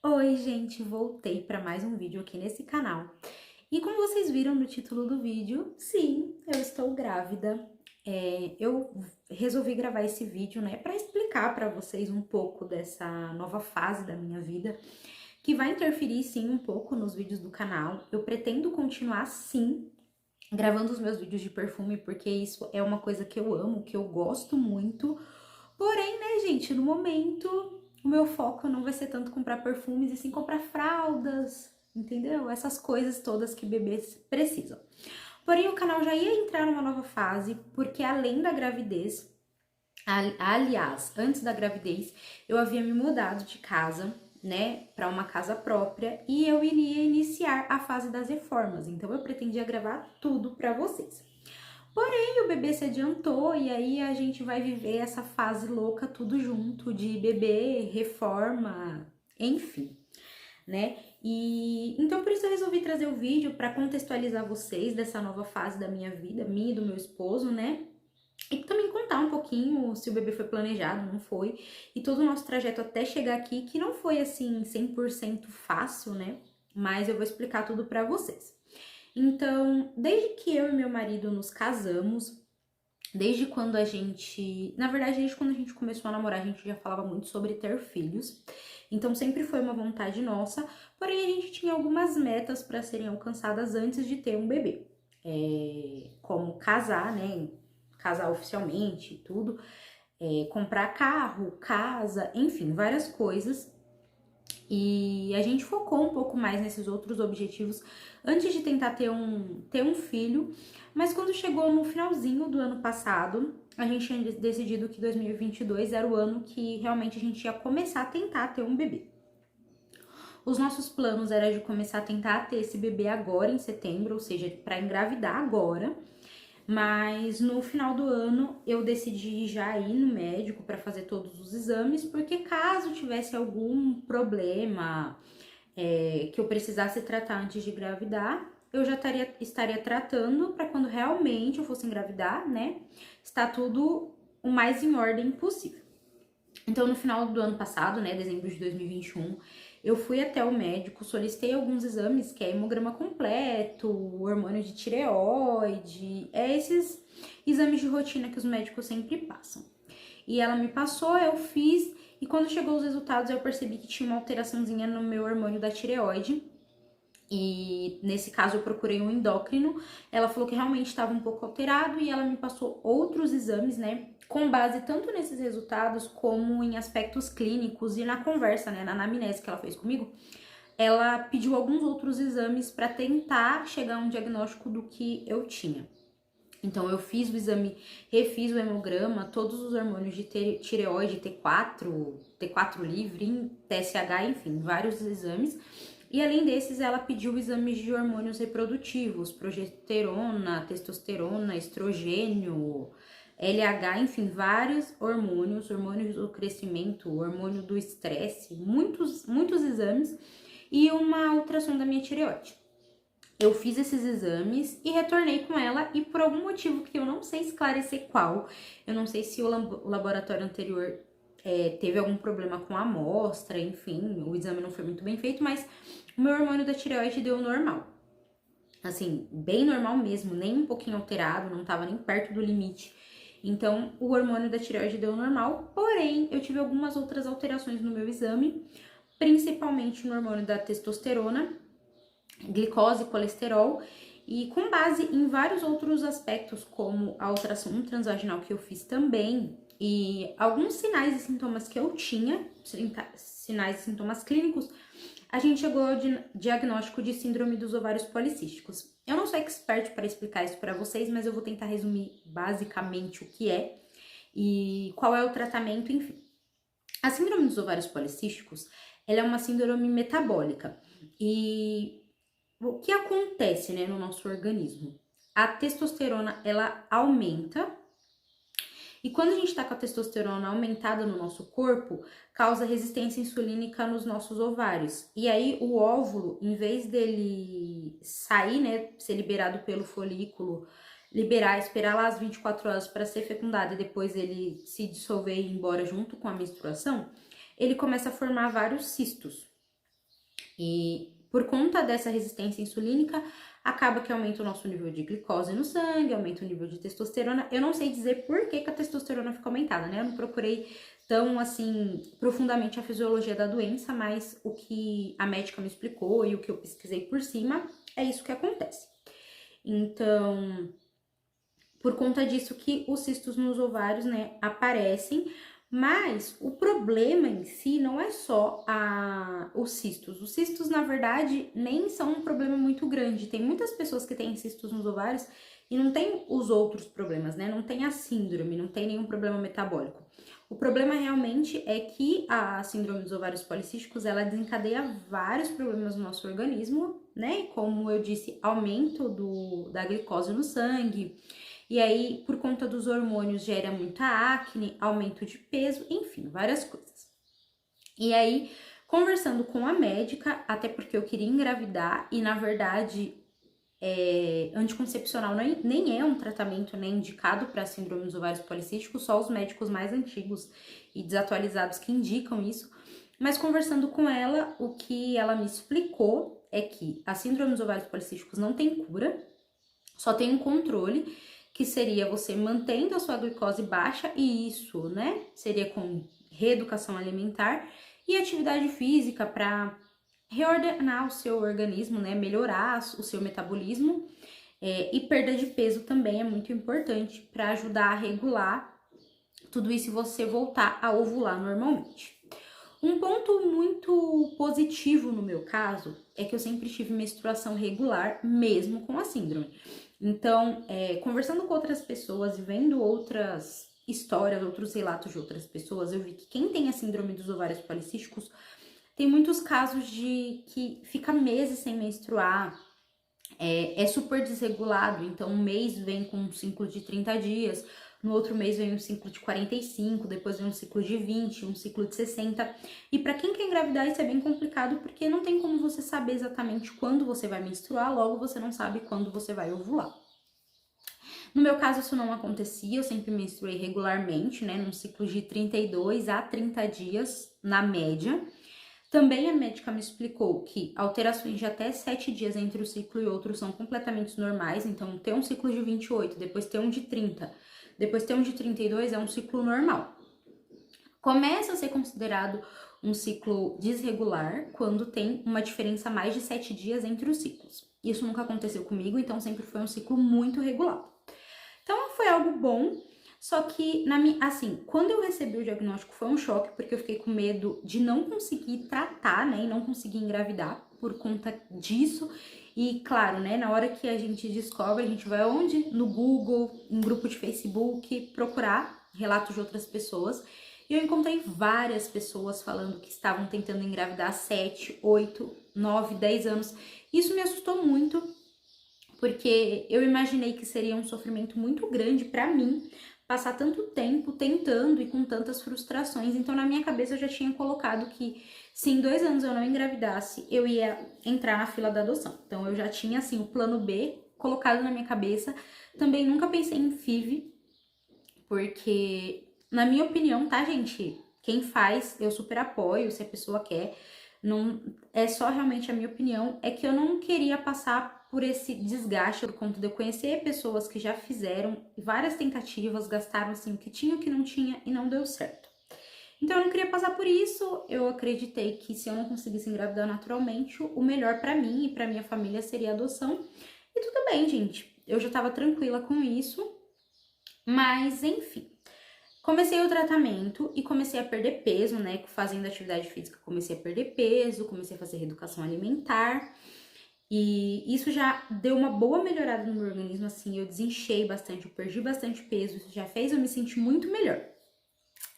Oi, gente, voltei para mais um vídeo aqui nesse canal. E como vocês viram no título do vídeo, sim, eu estou grávida. Eu resolvi gravar esse vídeo, né, para explicar para vocês um pouco dessa nova fase da minha vida, que vai interferir sim um pouco nos vídeos do canal. Eu pretendo continuar sim gravando os meus vídeos de perfume, porque isso é uma coisa que eu amo, que eu gosto muito. Porém, né, gente, no momento, o meu foco não vai ser tanto comprar perfumes e sim comprar fraldas, entendeu? Essas coisas todas que bebês precisam. Porém, o canal já ia entrar numa nova fase, porque além da gravidez, aliás, antes da gravidez, eu havia me mudado de casa, né, para uma casa própria e eu iria iniciar a fase das reformas. Então, eu pretendia gravar tudo para vocês. Porém, o bebê se adiantou e aí a gente vai viver essa fase louca tudo junto de bebê, reforma, enfim, né? E então por isso eu resolvi trazer o vídeo para contextualizar vocês dessa nova fase da minha vida, minha e do meu esposo, né? E também contar um pouquinho se o bebê foi planejado, não foi, e todo o nosso trajeto até chegar aqui, que não foi assim 100% fácil, né? Mas eu vou explicar tudo para vocês. Então, desde que eu e meu marido nos casamos, desde quando a gente, na verdade, desde quando a gente começou a namorar, a gente já falava muito sobre ter filhos. Então sempre foi uma vontade nossa, porém a gente tinha algumas metas para serem alcançadas antes de ter um bebê. Como casar, né? Casar oficialmente e tudo, comprar carro, casa, enfim, várias coisas. E a gente focou um pouco mais nesses outros objetivos antes de tentar ter um filho. Mas quando chegou no finalzinho do ano passado, a gente tinha decidido que 2022 era o ano que realmente a gente ia começar a tentar ter um bebê. Os nossos planos era de começar a tentar ter esse bebê agora em setembro, ou seja, para engravidar agora. Mas no final do ano eu decidi já ir no médico para fazer todos os exames, porque caso tivesse algum problema que eu precisasse tratar antes de engravidar, eu já estaria tratando para quando realmente eu fosse engravidar, né? Está tudo o mais em ordem possível. Então, no final do ano passado, né, dezembro de 2021, eu fui até o médico, solicitei alguns exames, que é hemograma completo, hormônio de tireoide, esses exames de rotina que os médicos sempre passam. E ela me passou, eu fiz, e quando chegou os resultados, eu percebi que tinha uma alteraçãozinha no meu hormônio da tireoide. E nesse caso eu procurei um endócrino, ela falou que realmente estava um pouco alterado e ela me passou outros exames, né, com base tanto nesses resultados como em aspectos clínicos e na conversa, né, na anamnese que ela fez comigo. Ela pediu alguns outros exames para tentar chegar a um diagnóstico do que eu tinha. Então eu fiz o exame, refiz o hemograma, todos os hormônios de tireoide, T4, T4 livre, TSH, enfim, vários exames. E além desses, ela pediu exames de hormônios reprodutivos, progesterona, testosterona, estrogênio, LH, enfim, vários hormônios, hormônios do crescimento, hormônio do estresse, muitos exames e uma ultrassom da minha tireoide. Eu fiz esses exames e retornei com ela e por algum motivo que eu não sei esclarecer qual, eu não sei se o laboratório anterior teve algum problema com a amostra, enfim, o exame não foi muito bem feito, mas o meu hormônio da tireoide deu normal. Assim, bem normal mesmo, nem um pouquinho alterado, não tava nem perto do limite. Então, o hormônio da tireoide deu normal, porém, eu tive algumas outras alterações no meu exame, principalmente no hormônio da testosterona, glicose, colesterol, e com base em vários outros aspectos, como a ultrassom transvaginal que eu fiz também, e alguns sinais e sintomas que eu tinha, sinais e sintomas clínicos, a gente chegou ao diagnóstico de síndrome dos ovários policísticos. Eu não sou expert para explicar isso para vocês, mas eu vou tentar resumir basicamente o que é e qual é o tratamento, enfim. A síndrome dos ovários policísticos, ela é uma síndrome metabólica e o que acontece, né, no nosso organismo? A testosterona, ela aumenta e quando a gente tá com a testosterona aumentada no nosso corpo, causa resistência insulínica nos nossos ovários. E aí o óvulo, em vez dele sair, né, ser liberado pelo folículo, liberar, esperar lá as 24 horas para ser fecundado e depois ele se dissolver e ir embora junto com a menstruação, ele começa a formar vários cistos. E por conta dessa resistência insulínica, acaba que aumenta o nosso nível de glicose no sangue, aumenta o nível de testosterona. Eu não sei dizer por que a testosterona fica aumentada, né? Eu não procurei tão, assim, profundamente a fisiologia da doença, mas o que a médica me explicou e o que eu pesquisei por cima, é isso que acontece. Então, por conta disso que os cistos nos ovários, né, aparecem, mas o problema em si não é só os cistos. Os cistos, na verdade, nem são um problema muito grande. Tem muitas pessoas que têm cistos nos ovários e não tem os outros problemas, né? Não tem a síndrome, não tem nenhum problema metabólico. O problema realmente é que a síndrome dos ovários policísticos, ela desencadeia vários problemas no nosso organismo, né? Como eu disse, aumento da glicose no sangue. E aí, por conta dos hormônios, gera muita acne, aumento de peso, enfim, várias coisas. E aí, conversando com a médica, até porque eu queria engravidar, e na verdade, anticoncepcional nem é um tratamento, né, indicado para síndrome dos ovários policísticos, só os médicos mais antigos e desatualizados que indicam isso. Mas conversando com ela, o que ela me explicou é que a síndrome dos ovários policísticos não tem cura, só tem um controle, que seria você mantendo a sua glicose baixa, e isso, né, seria com reeducação alimentar e atividade física para reordenar o seu organismo, né, melhorar o seu metabolismo, e perda de peso também é muito importante para ajudar a regular tudo isso e você voltar a ovular normalmente. Um ponto muito positivo no meu caso é que eu sempre tive menstruação regular, mesmo com a síndrome. Então, conversando com outras pessoas e vendo outras histórias, outros relatos de outras pessoas, eu vi que quem tem a síndrome dos ovários policísticos tem muitos casos de que fica meses sem menstruar, é super desregulado, então um mês vem com um ciclo de 30 dias, no outro mês vem um ciclo de 45, depois vem um ciclo de 20, um ciclo de 60. E para quem quer engravidar isso é bem complicado, porque não tem como você saber exatamente quando você vai menstruar, logo você não sabe quando você vai ovular. No meu caso isso não acontecia, eu sempre menstruei regularmente, né, num ciclo de 32 a 30 dias na média. Também a médica me explicou que alterações de até 7 dias entre um ciclo e outro são completamente normais, então ter um ciclo de 28, depois ter um de 30, depois ter um de 32 é um ciclo normal. Começa a ser considerado um ciclo desregular quando tem uma diferença mais de 7 dias entre os ciclos. Isso nunca aconteceu comigo, então sempre foi um ciclo muito regular. Então foi algo bom, só que assim, quando eu recebi o diagnóstico foi um choque, porque eu fiquei com medo de não conseguir tratar, né, e não conseguir engravidar por conta disso. E claro, né, na hora que a gente descobre, a gente vai onde? No Google, em grupo de Facebook, procurar relatos de outras pessoas. E eu encontrei várias pessoas falando que estavam tentando engravidar há 7, 8, 9, 10 anos. Isso me assustou muito, porque eu imaginei que seria um sofrimento muito grande para mim passar tanto tempo tentando e com tantas frustrações. Então, na minha cabeça, eu já tinha colocado que se em 2 anos eu não engravidasse, eu ia entrar na fila da adoção. Então, eu já tinha, assim, o plano B colocado na minha cabeça. Também nunca pensei em FIV, porque, na minha opinião, tá, gente? Quem faz, eu super apoio, se a pessoa quer. Não, é só realmente a minha opinião, é que eu não queria passar por esse desgaste por conta de eu conhecer pessoas que já fizeram várias tentativas, gastaram assim o que tinha, o que não tinha e não deu certo. Então eu não queria passar por isso, eu acreditei que se eu não conseguisse engravidar naturalmente, o melhor pra mim e pra minha família seria a adoção. E tudo bem, gente, eu já tava tranquila com isso, mas enfim. Comecei o tratamento e comecei a perder peso, né? Fazendo atividade física, comecei a perder peso, comecei a fazer reeducação alimentar. E isso já deu uma boa melhorada no meu organismo, assim, eu desinchei bastante, eu perdi bastante peso, isso já fez eu me sentir muito melhor.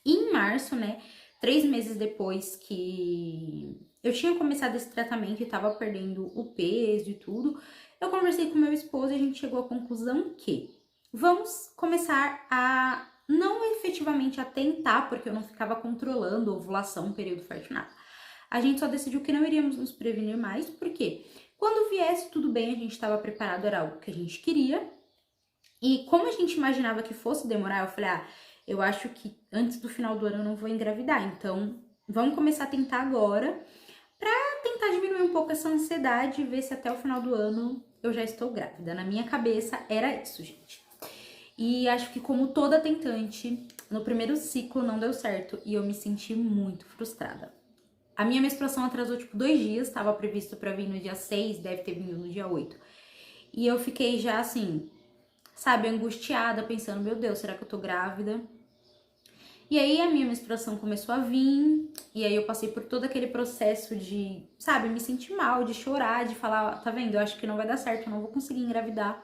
E em março, né, 3 meses depois que eu tinha começado esse tratamento e tava perdendo o peso e tudo, eu conversei com meu esposo e a gente chegou à conclusão que vamos começar a não efetivamente a tentar, porque eu não ficava controlando a ovulação, período fértil, nada. A gente só decidiu que não iríamos nos prevenir mais, porque quando viesse tudo bem, a gente estava preparado, era algo que a gente queria. E como a gente imaginava que fosse demorar, eu falei, eu acho que antes do final do ano eu não vou engravidar, então vamos começar a tentar agora, tentar diminuir um pouco essa ansiedade e ver se até o final do ano eu já estou grávida. Na minha cabeça era isso, gente. E acho que como toda tentante, no primeiro ciclo não deu certo e eu me senti muito frustrada. A minha menstruação atrasou tipo 2 dias, estava previsto para vir no dia 6, deve ter vindo no dia 8. E eu fiquei já assim, sabe, angustiada, pensando, meu Deus, será que eu tô grávida? E aí a minha menstruação começou a vir, e aí eu passei por todo aquele processo de, sabe, me sentir mal, de chorar, de falar, tá vendo, eu acho que não vai dar certo, eu não vou conseguir engravidar.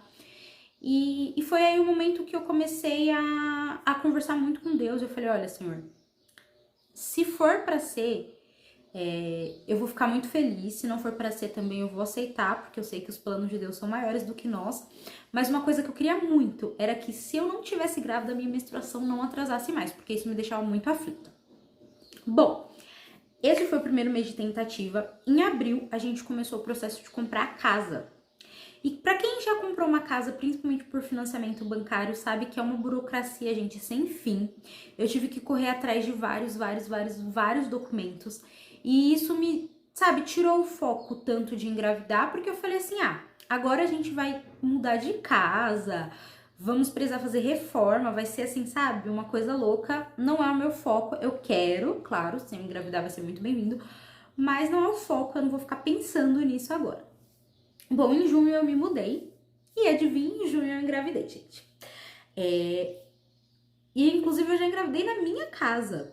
E foi aí o momento que eu comecei a conversar muito com Deus. Eu falei, olha, Senhor, se for pra ser, eu vou ficar muito feliz. Se não for pra ser também, eu vou aceitar, porque eu sei que os planos de Deus são maiores do que nós. Mas uma coisa que eu queria muito era que se eu não tivesse grávida, a minha menstruação não atrasasse mais, porque isso me deixava muito aflita. Bom, esse foi o primeiro mês de tentativa. Em abril, a gente começou o processo de comprar a casa. E para quem já comprou uma casa, principalmente por financiamento bancário, sabe que é uma burocracia, gente, sem fim. Eu tive que correr atrás de vários documentos. E isso me, sabe, tirou o foco tanto de engravidar, porque eu falei assim, agora a gente vai mudar de casa, vamos precisar fazer reforma, vai ser assim, sabe, uma coisa louca. Não é o meu foco, eu quero, claro, se eu engravidar vai ser muito bem-vindo, mas não é o foco, eu não vou ficar pensando nisso agora. Bom, em junho eu me mudei e adivinha, em junho eu engravidei, gente. E inclusive eu já engravidei na minha casa.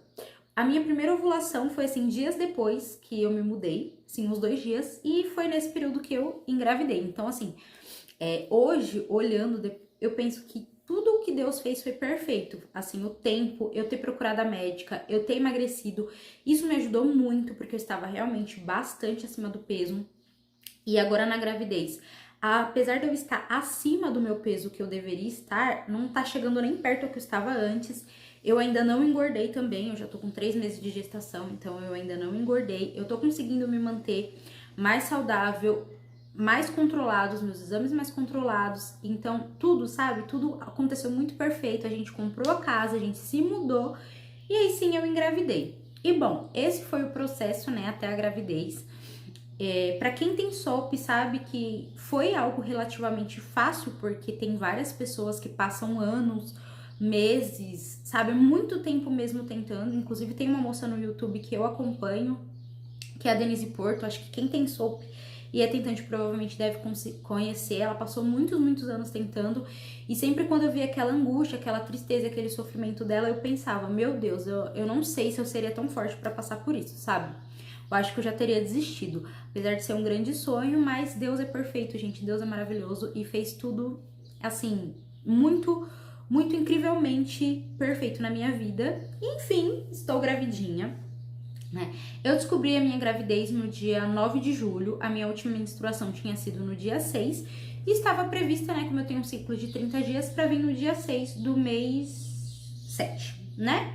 A minha primeira ovulação foi assim, dias depois que eu me mudei, assim, uns 2 dias, e foi nesse período que eu engravidei. Então, assim, hoje, olhando, eu penso que tudo o que Deus fez foi perfeito. Assim, o tempo, eu ter procurado a médica, eu ter emagrecido, isso me ajudou muito, porque eu estava realmente bastante acima do peso. E agora na gravidez, apesar de eu estar acima do meu peso que eu deveria estar, não tá chegando nem perto do que eu estava antes. Eu ainda não engordei também, eu já tô com 3 meses de gestação, então eu ainda não engordei. Eu tô conseguindo me manter mais saudável, mais controlado, os meus exames mais controlados. Então tudo, sabe, tudo aconteceu muito perfeito. A gente comprou a casa, a gente se mudou e aí sim eu engravidei. E bom, esse foi o processo, né, até a gravidez. Para quem tem SOP sabe que foi algo relativamente fácil, porque tem várias pessoas que passam anos, meses, sabe, muito tempo mesmo tentando. Inclusive tem uma moça no YouTube que eu acompanho, que é a Denise Porto. Acho que quem tem SOP e é tentante provavelmente deve conhecer. Ela passou muitos anos tentando, e sempre quando eu via aquela angústia, aquela tristeza, aquele sofrimento dela, eu pensava, meu Deus, eu não sei se eu seria tão forte para passar por isso, sabe? Eu acho que eu já teria desistido, apesar de ser um grande sonho, mas Deus é perfeito, gente, Deus é maravilhoso e fez tudo, assim, muito incrivelmente perfeito na minha vida. Enfim, estou gravidinha, né? Eu descobri a minha gravidez no dia 9 de julho, a minha última menstruação tinha sido no dia 6 e estava prevista, né, como eu tenho um ciclo de 30 dias, para vir no dia 6 do mês 7, né?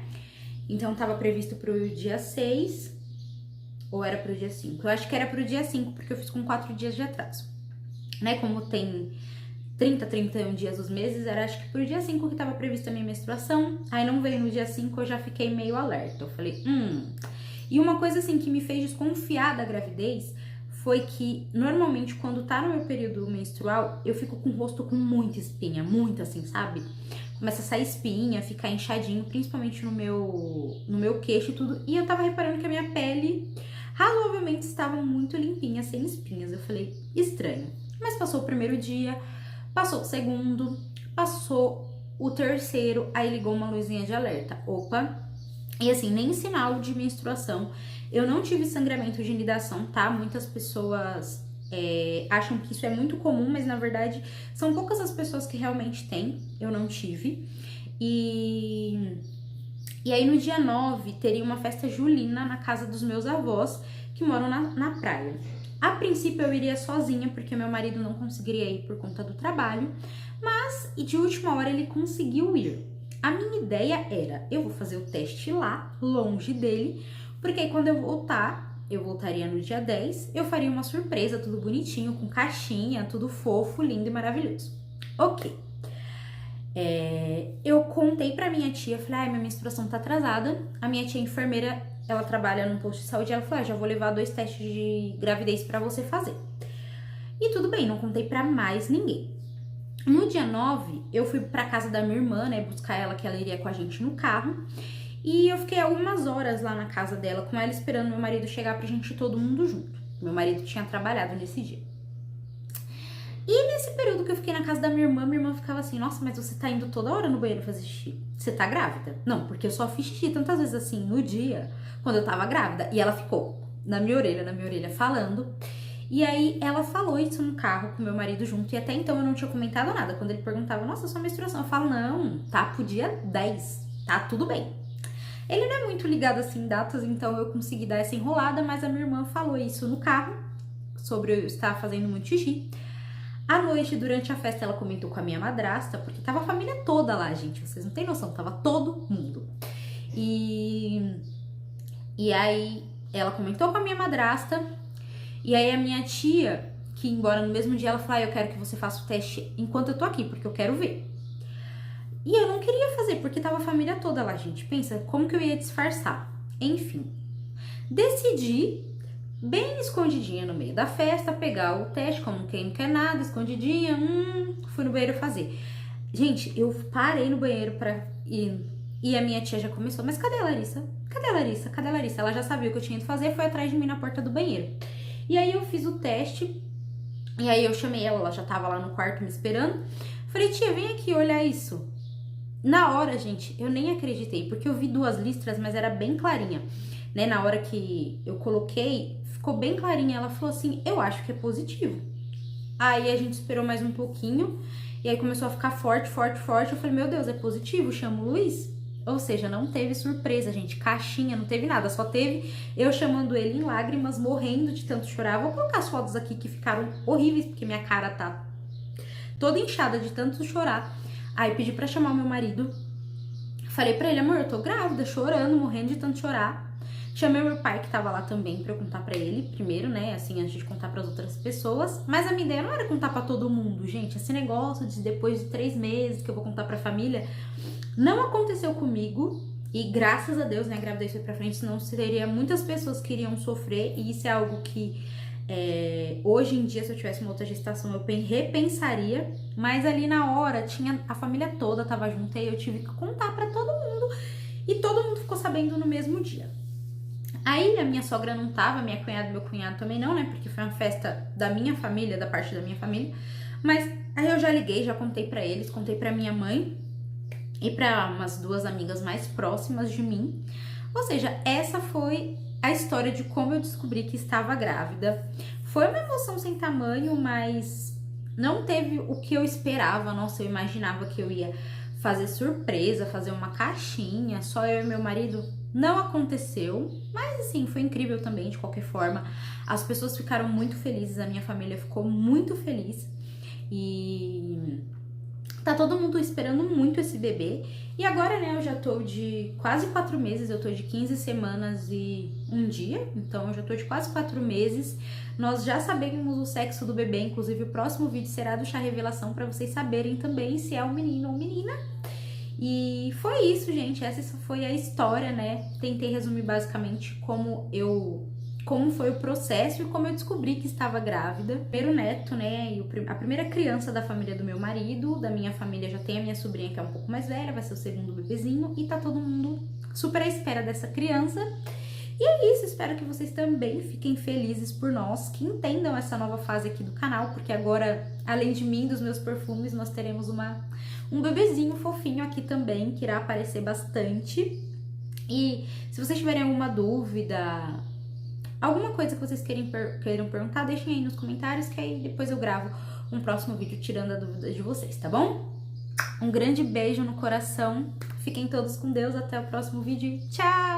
Então estava previsto para o dia 6, ou era pro dia 5? Eu acho que era pro dia 5, porque eu fiz com 4 dias de atraso. Né? Como tem 31 dias os meses, era acho que pro dia 5 que tava prevista a minha menstruação. Aí não veio no dia 5, eu já fiquei meio alerta. Eu falei, E uma coisa assim que me fez desconfiar da gravidez foi que normalmente quando tá no meu período menstrual, eu fico com o rosto com muita espinha, muito assim, sabe? Começa a sair espinha, ficar inchadinho, principalmente no meu queixo e tudo. E eu tava reparando que a minha pele razoavelmente estava muito limpinha, sem espinhas. Eu falei, estranho. Mas passou o primeiro dia, passou o segundo, passou o terceiro, aí ligou uma luzinha de alerta. Opa! E assim, nem sinal de menstruação. Eu não tive sangramento de nidação, tá? Muitas pessoas acham que isso é muito comum, mas na verdade são poucas as pessoas que realmente têm. Eu não tive. E aí no dia 9 teria uma festa julina na casa dos meus avós, que moram na praia. A princípio eu iria sozinha, porque meu marido não conseguiria ir por conta do trabalho, mas de última hora ele conseguiu ir. A minha ideia era, eu vou fazer o teste lá, longe dele, porque aí quando eu voltar, eu voltaria no dia 10, eu faria uma surpresa, tudo bonitinho, com caixinha, tudo fofo, lindo e maravilhoso. Ok. Eu contei pra minha tia, falei, minha menstruação tá atrasada. A minha tia enfermeira ela trabalha num posto de saúde, ela falou, já vou levar 2 testes de gravidez pra você fazer. E tudo bem, não contei pra mais ninguém. No dia 9, eu fui pra casa da minha irmã, né, buscar ela, que ela iria com a gente no carro. E eu fiquei algumas horas lá na casa dela com ela, esperando meu marido chegar pra gente ir todo mundo junto. Meu marido tinha trabalhado nesse dia. E nesse período que eu fiquei na casa da minha irmã ficava assim, nossa, mas você tá indo toda hora no banheiro fazer xixi? Você tá grávida? Não, porque eu só fiz xixi tantas vezes assim no dia, quando eu tava grávida. E ela ficou na minha orelha, falando. E aí ela falou isso no carro com meu marido junto, e até então eu não tinha comentado nada. Quando ele perguntava, nossa, sua menstruação, eu falo, não, tá pro dia 10, tá tudo bem. Ele não é muito ligado assim em datas, então eu consegui dar essa enrolada, mas a minha irmã falou isso no carro, sobre eu estar fazendo muito xixi. À noite, durante a festa, ela comentou com a minha madrasta, porque tava a família toda lá, gente, vocês não têm noção, tava todo mundo. E aí ela comentou com a minha madrasta, e aí a minha tia, que embora no mesmo dia, ela falou, eu quero que você faça o teste enquanto eu tô aqui, porque eu quero ver. E eu não queria fazer, porque tava a família toda lá, gente. Pensa, como que eu ia disfarçar? Enfim, decidi, bem escondidinha no meio da festa, pegar o teste, como quem não quer nada, escondidinha, fui no banheiro fazer. Gente, eu parei no banheiro pra ir, e a minha tia já começou, mas cadê a Larissa? Cadê a Larissa? Cadê a Larissa? Ela já sabia o que eu tinha ido fazer, foi atrás de mim na porta do banheiro. E aí eu fiz o teste, e aí eu chamei ela já tava lá no quarto me esperando. Falei, tia, vem aqui olhar isso. Na hora, gente, eu nem acreditei, porque eu vi 2 listras, mas era bem clarinha, né? Na hora que eu coloquei, ficou bem clarinha. Ela falou assim, eu acho que é positivo. Aí a gente esperou mais um pouquinho, e aí começou a ficar forte. Eu falei, meu Deus, é positivo, chama o Luiz. Ou seja, não teve surpresa, gente, caixinha, não teve nada, só teve eu chamando ele em lágrimas, morrendo de tanto chorar. Vou colocar as fotos aqui que ficaram horríveis, porque minha cara tá toda inchada de tanto chorar. Aí pedi pra chamar o meu marido, falei pra ele, amor, eu tô grávida, chorando, morrendo de tanto chorar. Chamei meu pai, que tava lá também, pra eu contar pra ele primeiro, né, assim, antes de contar pras outras pessoas. Mas a minha ideia não era contar pra todo mundo, gente. Esse negócio de depois de 3 meses que eu vou contar pra família, não aconteceu comigo. E graças a Deus, né, a gravidez foi pra frente, senão seria muitas pessoas que iriam sofrer. E isso é algo que hoje em dia, se eu tivesse uma outra gestação, eu repensaria. Mas ali na hora, tinha a família toda tava junto, e eu tive que contar pra todo mundo. E todo mundo ficou sabendo no mesmo dia. Aí a minha sogra não tava, minha cunhada e meu cunhado também não, né? Porque foi uma festa da minha família, da parte da minha família. Mas aí eu já liguei, já contei pra eles, contei pra minha mãe e pra umas 2 amigas mais próximas de mim. Ou seja, essa foi a história de como eu descobri que estava grávida. Foi uma emoção sem tamanho, mas não teve o que eu esperava. Nossa, eu imaginava que eu ia fazer surpresa, fazer uma caixinha, só eu e meu marido. Não aconteceu, mas assim, foi incrível também, de qualquer forma. As pessoas ficaram muito felizes, a minha família ficou muito feliz. E tá todo mundo esperando muito esse bebê. E agora, né, eu já tô de quase 4 meses, eu tô de 15 semanas e 1 dia. Então eu já tô de quase 4 meses. Nós já sabemos o sexo do bebê, inclusive o próximo vídeo será do chá revelação, pra vocês saberem também se é um menino ou menina. E foi isso, gente, essa foi a história, né? Tentei resumir basicamente como foi o processo e como eu descobri que estava grávida. Primeiro neto, né? E a primeira criança da família do meu marido, da minha família já tem a minha sobrinha que é um pouco mais velha, vai ser o segundo bebezinho, e tá todo mundo super à espera dessa criança. E é isso, espero que vocês também fiquem felizes por nós, que entendam essa nova fase aqui do canal, porque agora, além de mim, dos meus perfumes, nós teremos um bebezinho fofinho aqui também, que irá aparecer bastante. E se vocês tiverem alguma dúvida, alguma coisa que vocês queiram perguntar, deixem aí nos comentários, que aí depois eu gravo um próximo vídeo tirando a dúvida de vocês, tá bom? Um grande beijo no coração, fiquem todos com Deus, até o próximo vídeo, tchau!